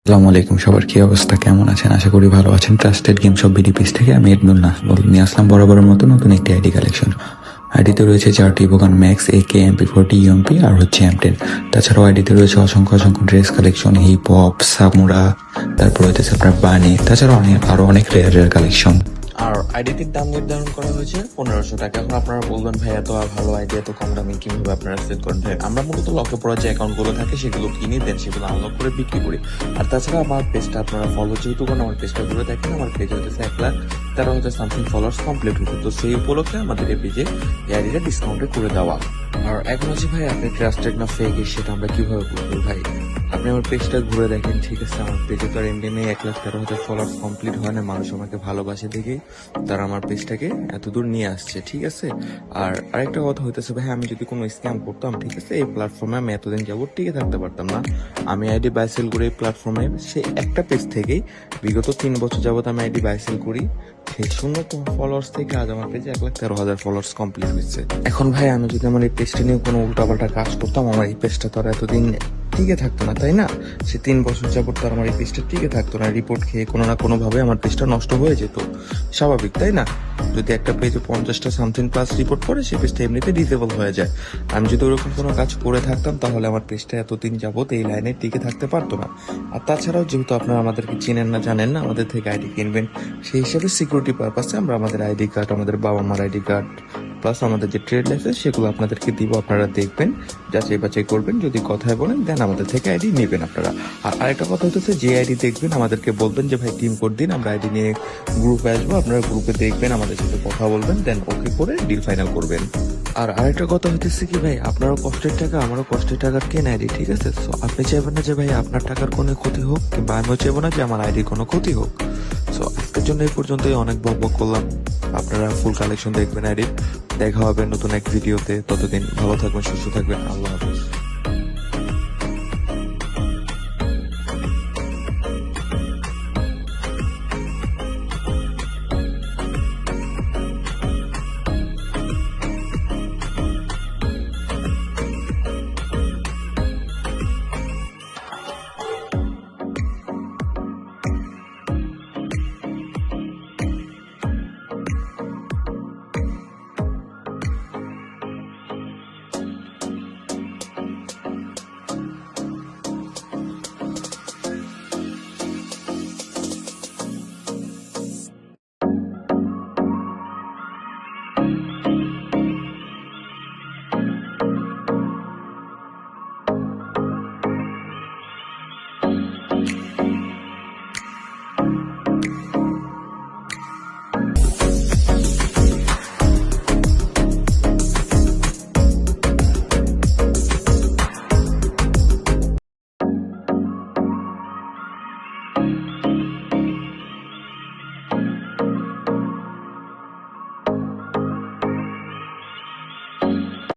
আসসালামু আলাইকুম, সবার কি অবস্থা, কেমন আছেন? আশা করি ভালো আছেন। ট্রাস্টেড গেমস অফ বিডিপিস থেকে আমি এডমুল নাজমুল নিয়ে আসলাম বরাবরের মতো নতুন একটি আইডি কালেকশন। আইডিতে রয়েছে 4টি বোগান ম্যাক্স, AK, MP40, UMP আর হচ্ছে M10। তাছাড়াও আইডিতে রয়েছে অসংখ্য অসংখ্য ড্রেস কালেকশন, হিপ হপ, সামুরা, তারপর হচ্ছে আপনার বানি, তাছাড়াও আরো অনেক রেয়ার কালেকশন। আর আইডিটির দাম নির্ধারণ করা হয়েছে 1500 টাকা। এখন আপনারা বলবেন ভাই এত ভালো আইডি এত কম দামে কিভাবে আপনারা সেল করেন? ভাই আমরা মূলত লকে পড়া যে অ্যাকাউন্ট গুলো থাকে সেগুলো কিনে দেন, সেগুলো আনলক করে বিক্রি করি। আর তাছাড়া আমার পেজটা আপনারা ফলো যেহেতু করেন, আমার পেজটা ঘুরে দেখেন, আমার পেজ হতেছে 1,13,000 সামথিং ফলোয়ার্স কমপ্লিট হয়েছে। তো সেই উপলক্ষে আমাদের এই পেজে এই আইডিটা ডিসকাউন্টে করে দেওয়া। আর এখন হচ্ছে ভাই আপনি ট্রাস্টেড না ফেক সেটা আমরা কিভাবে বুঝবো? ভাই আপনি আমার পেজটা ঘুরে দেখেন, ঠিক আছে? আমার পেজে তো আর এমনি 1,13,000 ফলোয়ার্স কমপ্লিট হয় না। মানুষ আমাকে ভালোবাসে দেখে তারা আমার পেজটাকে এত দূর নিয়ে আসছে, ঠিক আছে? আর আরেকটা কথা হইতেছে ভাই, আমি যদি কোনো স্ক্যাম করতাম, ঠিক আছে, এই প্ল্যাটফর্মে আমি এতদিন যাবত টিকে থাকতে পারতাম না। আমি আইডি বাই সেল করি এই প্ল্যাটফর্মে, সে একটা পেজ থেকেই বিগত 3 বছর যাবত আমি আইডি বাই সেল করি। সেই 0 ফলোয়ার্স থেকে আজ আমার পেজে 1,13,000 ফলোয়ার্স কমপ্লিট হয়েছে। এখন ভাই আমি যদি আমার এই পেজটা নিয়ে কোনো উল্টাপাল্টা কাজ করতাম, আমার এই পেজটা তো আর এতদিন টিকে থাকতো না, তাই না? সে 3 বছর যাবত তো আমার এই পেজটা টিকে থাকতো না। রিপোর্ট খেয়ে কোনো না কোনো ভাবে আমার পেজটা নষ্ট হয়ে যেত, স্বাভাবিক, তাই না? যদি একটা পেজে 50টা সামথিং প্লাস রিপোর্ট করে, সে পেজটা এমনিতে ডিসেবল হয়ে যায়। আমি যদি ওরকম কোনো কাজ করে থাকতাম তাহলে আমার পেজটা এতদিন যাবত এই লাইনে টিকে থাকতে পারতো না। আর তাছাড়াও যেহেতু আপনারা আমাদেরকে চিনেন না, জানেন না, আমাদের থেকে আইডি কিনবেন, সেই হিসাবে সিকিউরিটি পারপাসে আমরা আমাদের আইডি কার্ড, আমাদের বাবা মার আইডি কার্ড প্লাস আমাদের যে ট্রেড লাইসেন্স সেগুলো আপনাদেরকে দিব। আপনারা দেখবেন, যাচাই বাছাই করবেন, যদি কথায় বলেন দেন আমাদের থেকে আইডি নেবেন আপনারা। আর আরেকটা কথা হচ্ছে, যে আইডি দেখবেন আমাদেরকে বলবেন যে ভাই টিম কোড দিন, আমরা আইডি নিয়ে গ্রুপে আসবো, আপনারা গ্রুপে দেখবেন, আমাদের সাথে কথা বলবেন, দেন ওকে করে ডিল ফাইনাল করবেন। আর আরেকটা কথা হইতেছে কি ভাই, আপনারও কষ্টের টাকা আমারও কষ্টের টাকার কেন আইডি, ঠিক আছে? সো আপনি চাইবেন না যে ভাই আপনার টাকার কোনো ক্ষতি হোক, কিংবা আমিও চাইবো না যে আমার আইডির কোনো ক্ষতি হোক। সো আজকের জন্য এই পর্যন্তই, অনেক বক করলাম। আপনারা ফুল কালেকশন দেখবেন আইডির। দেখা হবে নতুন এক ভিডিওতে, ততদিন ভালো থাকবেন, সুস্থ থাকবেন, আল্লাহ হাফেজ।